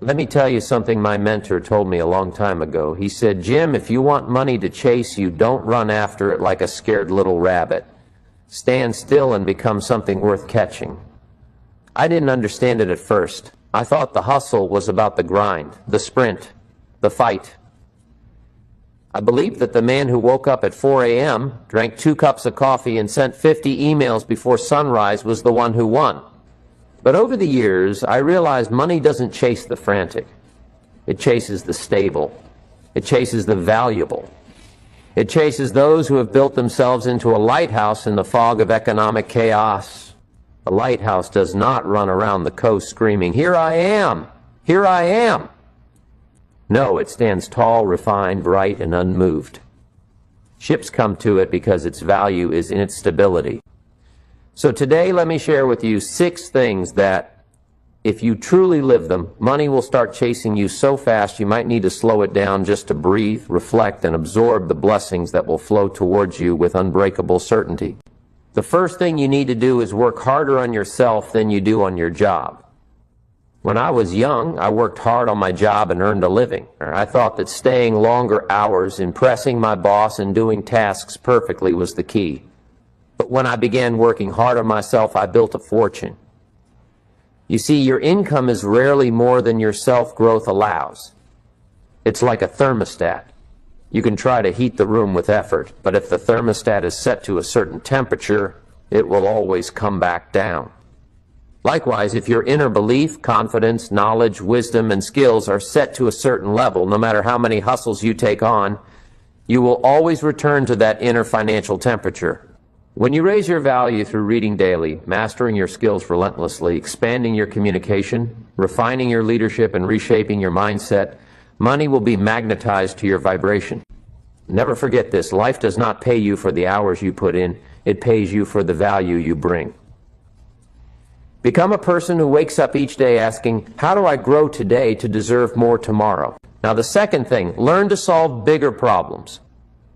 Let me tell you something my mentor told me a long time ago. He said, "Jim, if you want money to chase you, don't run after it like a scared little rabbit. Stand still and become something worth catching." I didn't understand it at first. I thought the hustle was about the grind, the sprint, the fight. I believed that the man who woke up at 4 a.m., drank 2 cups of coffee, and sent 50 emails before sunrise was the one who won. But over the years, I realized money doesn't chase the frantic. It chases the stable. It chases the valuable. It chases those who have built themselves into a lighthouse in the fog of economic chaos. A lighthouse does not run around the coast screaming, "Here I am! Here I am!" No, it stands tall, refined, bright, and unmoved. Ships come to it because its value is in its stability. So today, let me share with you 6 things that, if you truly live them, money will start chasing you so fast you might need to slow it down just to breathe, reflect, and absorb the blessings that will flow towards you with unbreakable certainty. The first thing you need to do is work harder on yourself than you do on your job. When I was young, I worked hard on my job and earned a living. I thought that staying longer hours, impressing my boss, and doing tasks perfectly was the key. But when I began working hard on myself, I built a fortune. You see, your income is rarely more than your self-growth allows. It's like a thermostat. You can try to heat the room with effort, but if the thermostat is set to a certain temperature, it will always come back down. Likewise, if your inner belief, confidence, knowledge, wisdom, and skills are set to a certain level, no matter how many hustles you take on, you will always return to that inner financial temperature. When you raise your value through reading daily, mastering your skills relentlessly, expanding your communication, refining your leadership, and reshaping your mindset, money will be magnetized to your vibration. Never forget this: life does not pay you for the hours you put in, it pays you for the value you bring. Become a person who wakes up each day asking, "How do I grow today to deserve more tomorrow?" Now, the second thing, learn to solve bigger problems.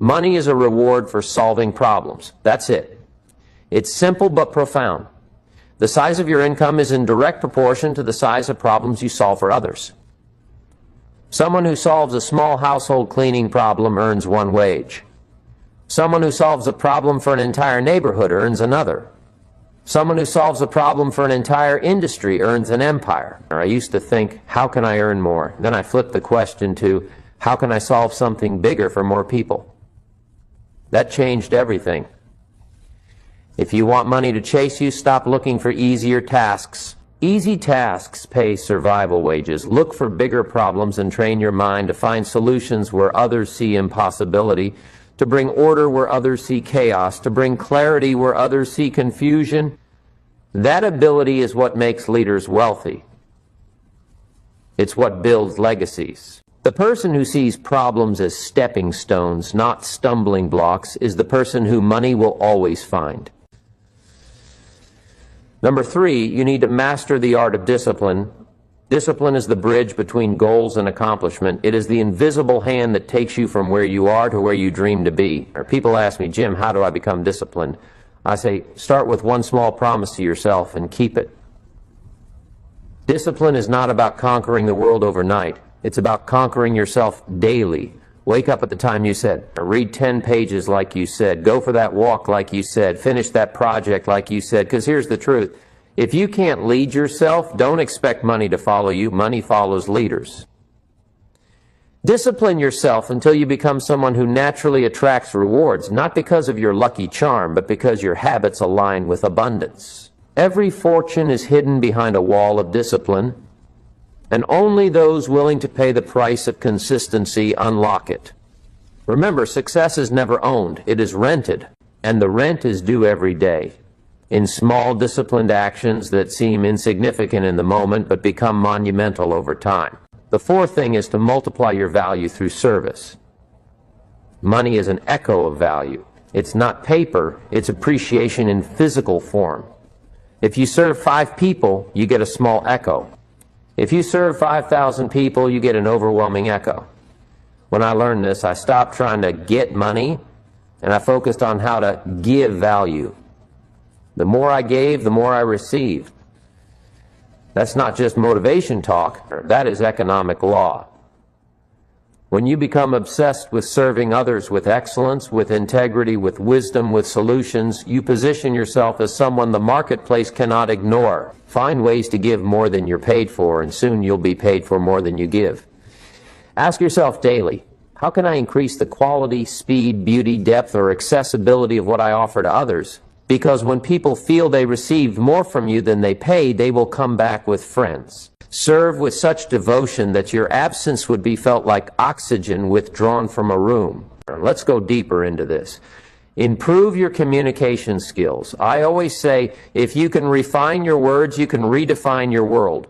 Money is a reward for solving problems. That's it. It's simple but profound. The size of your income is in direct proportion to the size of problems you solve for others. Someone who solves a small household cleaning problem earns 1 wage. Someone who solves a problem for an entire neighborhood earns another. Someone who solves a problem for an entire industry earns an empire. I used to think, how can I earn more? Then I flipped the question to, how can I solve something bigger for more people? That changed everything. If you want money to chase you, stop looking for easier tasks. Easy tasks pay survival wages. Look for bigger problems and train your mind to find solutions where others see impossibility, to bring order where others see chaos, to bring clarity where others see confusion. That ability is what makes leaders wealthy. It's what builds legacies. The person who sees problems as stepping stones, not stumbling blocks, is the person who money will always find. Number 3, you need to master the art of discipline. Discipline is the bridge between goals and accomplishment. It is the invisible hand that takes you from where you are to where you dream to be. Or people ask me, "Jim, how do I become disciplined?" I say, start with one small promise to yourself and keep it. Discipline is not about conquering the world overnight. It's about conquering yourself daily. Wake up at the time you said. Read 10 pages like you said. Go for that walk like you said. Finish that project like you said. Because here's the truth. If you can't lead yourself, don't expect money to follow you. Money follows leaders. Discipline yourself until you become someone who naturally attracts rewards, not because of your lucky charm, but because your habits align with abundance. Every fortune is hidden behind a wall of discipline, and only those willing to pay the price of consistency unlock it. Remember, success is never owned, it is rented, and the rent is due every day, in small disciplined actions that seem insignificant in the moment but become monumental over time. The fourth thing is to multiply your value through service. Money is an echo of value. It's not paper, it's appreciation in physical form. If you serve 5 people, you get a small echo. If you serve 5,000 people, you get an overwhelming echo. When I learned this, I stopped trying to get money, and I focused on how to give value. The more I gave, the more I received. That's not just motivation talk, that is economic law. When you become obsessed with serving others with excellence, with integrity, with wisdom, with solutions, you position yourself as someone the marketplace cannot ignore. Find ways to give more than you're paid for, and soon you'll be paid for more than you give. Ask yourself daily, how can I increase the quality, speed, beauty, depth, or accessibility of what I offer to others? Because when people feel they received more from you than they paid, they will come back with friends. Serve with such devotion that your absence would be felt like oxygen withdrawn from a room. Let's go deeper into this. Improve your communication skills. I always say, if you can refine your words, you can redefine your world.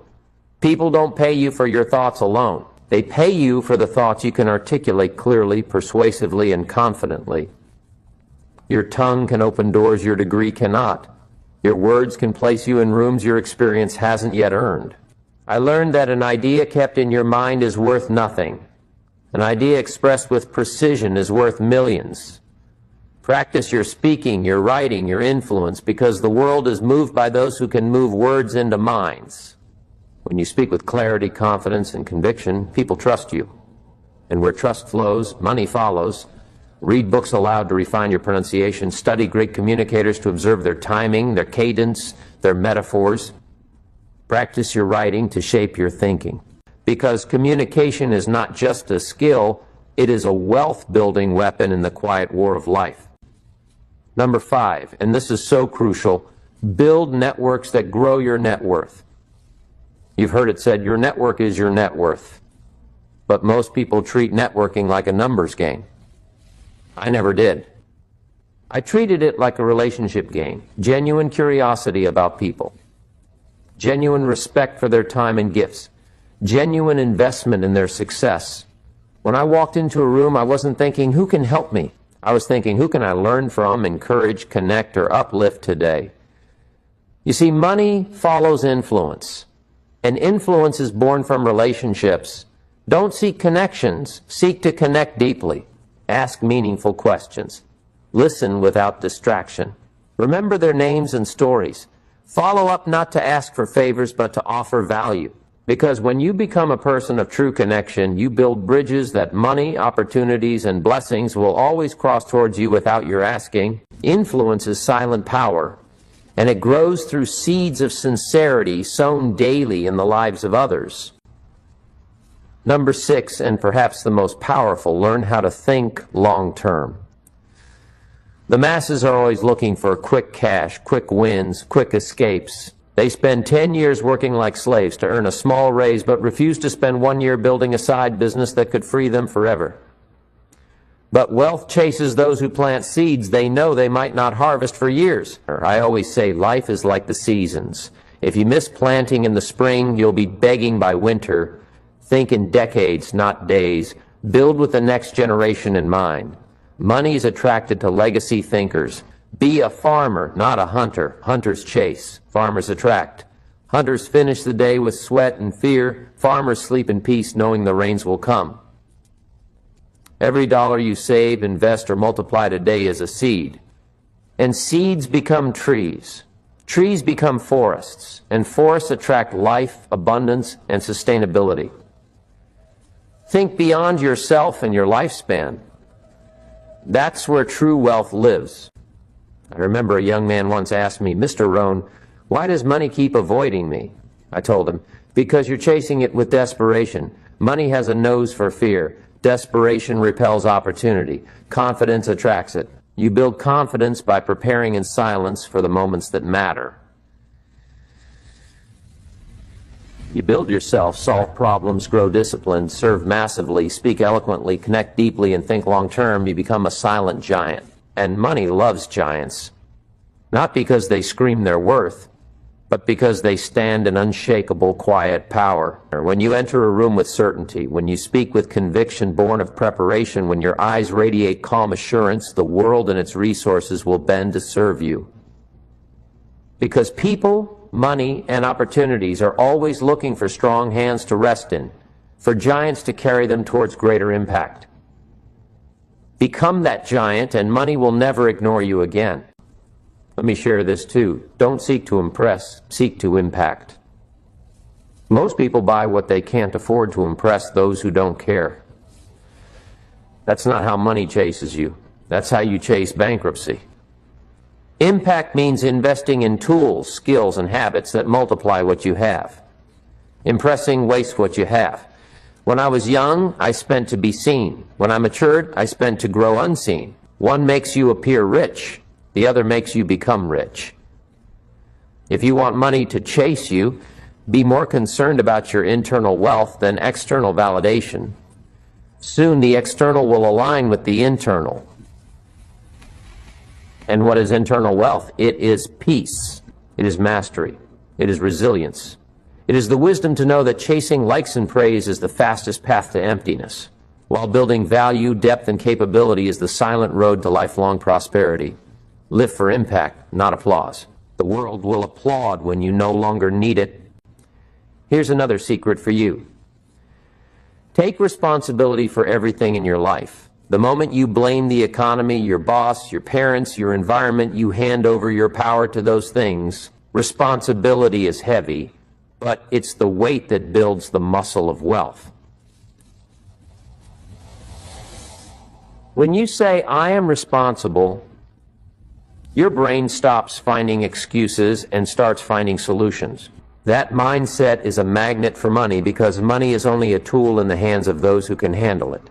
People don't pay you for your thoughts alone. They pay you for the thoughts you can articulate clearly, persuasively, and confidently. Your tongue can open doors your degree cannot. Your words can place you in rooms your experience hasn't yet earned. I learned that an idea kept in your mind is worth nothing. An idea expressed with precision is worth millions. Practice your speaking, your writing, your influence, because the world is moved by those who can move words into minds. When you speak with clarity, confidence, and conviction, people trust you. And where trust flows, money follows. Read books aloud to refine your pronunciation. Study great communicators to observe their timing, their cadence, their metaphors. Practice your writing to shape your thinking. Because communication is not just a skill, it is a wealth-building weapon in the quiet war of life. Number 5, and this is so crucial, build networks that grow your net worth. You've heard it said, your network is your net worth. But most people treat networking like a numbers game. I never did. I treated it like a relationship game, genuine curiosity about people. Genuine respect for their time and gifts, genuine investment in their success. When I walked into a room, I wasn't thinking, who can help me? I was thinking, who can I learn from, encourage, connect, or uplift today? You see, money follows influence, and influence is born from relationships. Don't seek connections, seek to connect deeply. Ask meaningful questions. Listen without distraction. Remember their names and stories. Follow up not to ask for favors, but to offer value. Because when you become a person of true connection, you build bridges that money, opportunities, and blessings will always cross towards you without your asking. Influence is silent power, and it grows through seeds of sincerity sown daily in the lives of others. Number 6, and perhaps the most powerful, learn how to think long term. The masses are always looking for quick cash, quick wins, quick escapes. They spend 10 years working like slaves to earn a small raise, but refuse to spend 1 year building a side business that could free them forever. But wealth chases those who plant seeds they know they might not harvest for years. I always say life is like the seasons. If you miss planting in the spring, you'll be begging by winter. Think in decades, not days. Build with the next generation in mind. Money is attracted to legacy thinkers. Be a farmer, not a hunter. Hunters chase, farmers attract. Hunters finish the day with sweat and fear. Farmers sleep in peace knowing the rains will come. Every dollar you save, invest, or multiply today is a seed. And seeds become trees. Trees become forests, and forests attract life, abundance, and sustainability. Think beyond yourself and your lifespan. That's where true wealth lives. I remember a young man once asked me, Mr. Rohn, why does money keep avoiding me? I told him, because you're chasing it with desperation. Money has a nose for fear. Desperation repels opportunity. Confidence attracts it. You build confidence by preparing in silence for the moments that matter. You build yourself, solve problems, grow disciplined, serve massively, speak eloquently, connect deeply, and think long-term. You become a silent giant. And money loves giants. Not because they scream their worth, but because they stand in unshakable, quiet power. When you enter a room with certainty, when you speak with conviction born of preparation, when your eyes radiate calm assurance, the world and its resources will bend to serve you. Because people, money, and opportunities are always looking for strong hands to rest in, for giants to carry them towards greater impact. Become that giant, and money will never ignore you again. Let me share this too. Don't seek to impress, seek to impact. Most people buy what they can't afford to impress those who don't care. That's not how money chases you. That's how you chase bankruptcy. Impact means investing in tools, skills, and habits that multiply what you have. Impressing wastes what you have. When I was young, I spent to be seen. When I matured, I spent to grow unseen. One makes you appear rich, the other makes you become rich. If you want money to chase you, be more concerned about your internal wealth than external validation. Soon the external will align with the internal. And what is internal wealth? It is peace. It is mastery. It is resilience. It is the wisdom to know that chasing likes and praise is the fastest path to emptiness, while building value, depth, and capability is the silent road to lifelong prosperity. Live for impact, not applause. The world will applaud when you no longer need it. Here's another secret for you. Take responsibility for everything in your life. The moment you blame the economy, your boss, your parents, your environment, you hand over your power to those things. Responsibility is heavy, but it's the weight that builds the muscle of wealth. When you say, I am responsible, your brain stops finding excuses and starts finding solutions. That mindset is a magnet for money because money is only a tool in the hands of those who can handle it.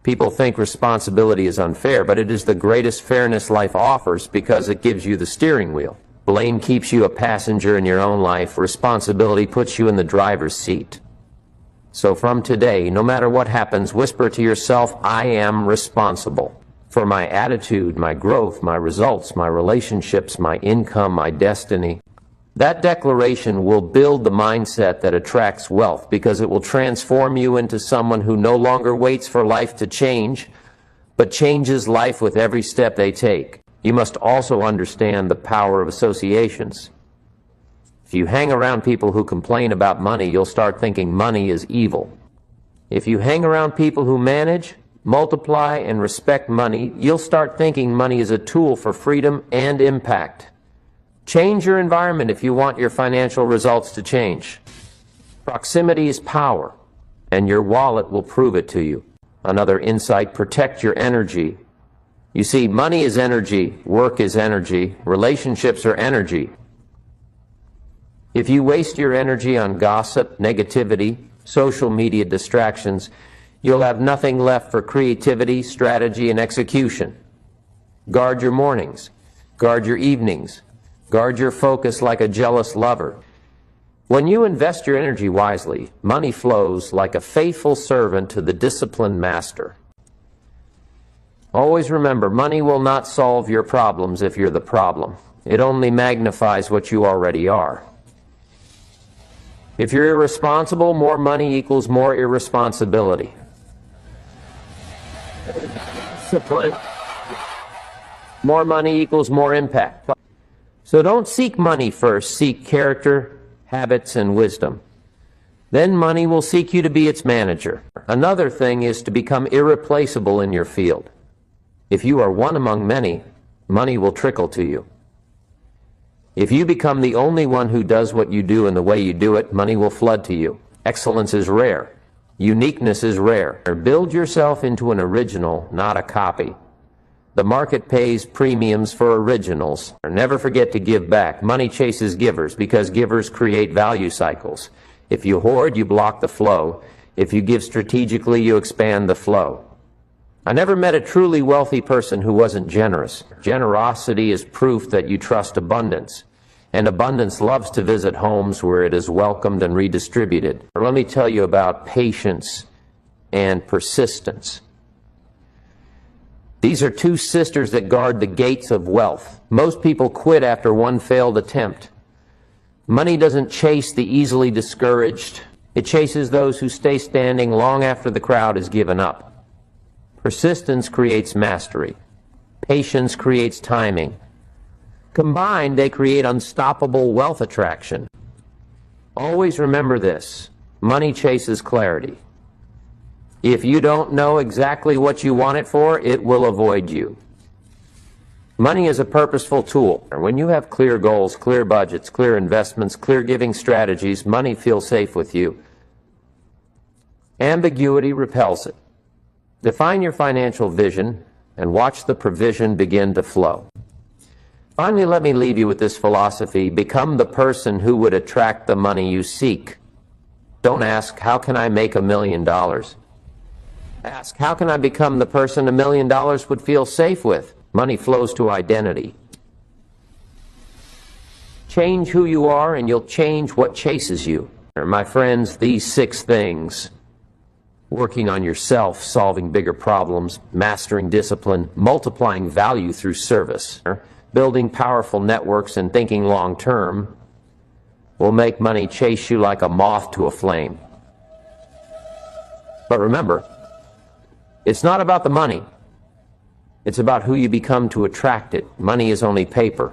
People think responsibility is unfair, but it is the greatest fairness life offers because it gives you the steering wheel. Blame keeps you a passenger in your own life. Responsibility puts you in the driver's seat. So from today, no matter what happens, whisper to yourself, I am responsible for my attitude, my growth, my results, my relationships, my income, my destiny. That declaration will build the mindset that attracts wealth because it will transform you into someone who no longer waits for life to change, but changes life with every step they take. You must also understand the power of associations. If you hang around people who complain about money, you'll start thinking money is evil. If you hang around people who manage, multiply, and respect money, you'll start thinking money is a tool for freedom and impact. Change your environment if you want your financial results to change. Proximity is power, and your wallet will prove it to you. Another insight, protect your energy. You see, money is energy, work is energy, relationships are energy. If you waste your energy on gossip, negativity, social media distractions, you'll have nothing left for creativity, strategy, and execution. Guard your mornings. Guard your evenings. Guard your focus like a jealous lover. When you invest your energy wisely, money flows like a faithful servant to the disciplined master. Always remember, money will not solve your problems if you're the problem. It only magnifies what you already are. If you're irresponsible, more money equals more irresponsibility. More money equals more impact. So don't seek money first, seek character, habits, and wisdom. Then money will seek you to be its manager. Another thing is to become irreplaceable in your field. If you are one among many, money will trickle to you. If you become the only one who does what you do and the way you do it, money will flood to you. Excellence is rare. Uniqueness is rare. Build yourself into an original, not a copy. The market pays premiums for originals. Never forget to give back. Money chases givers because givers create value cycles. If you hoard, you block the flow. If you give strategically, you expand the flow. I never met a truly wealthy person who wasn't generous. Generosity is proof that you trust abundance. And abundance loves to visit homes where it is welcomed and redistributed. Let me tell you about patience and persistence. These are two sisters that guard the gates of wealth. Most people quit after one failed attempt. Money doesn't chase the easily discouraged. It chases those who stay standing long after the crowd has given up. Persistence creates mastery. Patience creates timing. Combined, they create unstoppable wealth attraction. Always remember this: money chases clarity. If you don't know exactly what you want it for, it will avoid you. Money is a purposeful tool. When you have clear goals, clear budgets, clear investments, clear giving strategies, money feels safe with you. Ambiguity repels it. Define your financial vision and watch the provision begin to flow. Finally, let me leave you with this philosophy. Become the person who would attract the money you seek. Don't ask, how can I make $1 million? Ask, how can I become the person $1 million would feel safe with? Money flows to identity. Change who you are and you'll change what chases you. My friends, these 6 things: working on yourself, solving bigger problems, mastering discipline, multiplying value through service, building powerful networks and thinking long term, will make money chase you like a moth to a flame. But remember, it's not about the money. It's about who you become to attract it. Money is only paper.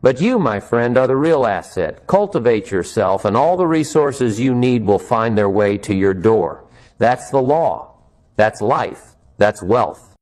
But you, my friend, are the real asset. Cultivate yourself, and all the resources you need will find their way to your door. That's the law. That's life. That's wealth.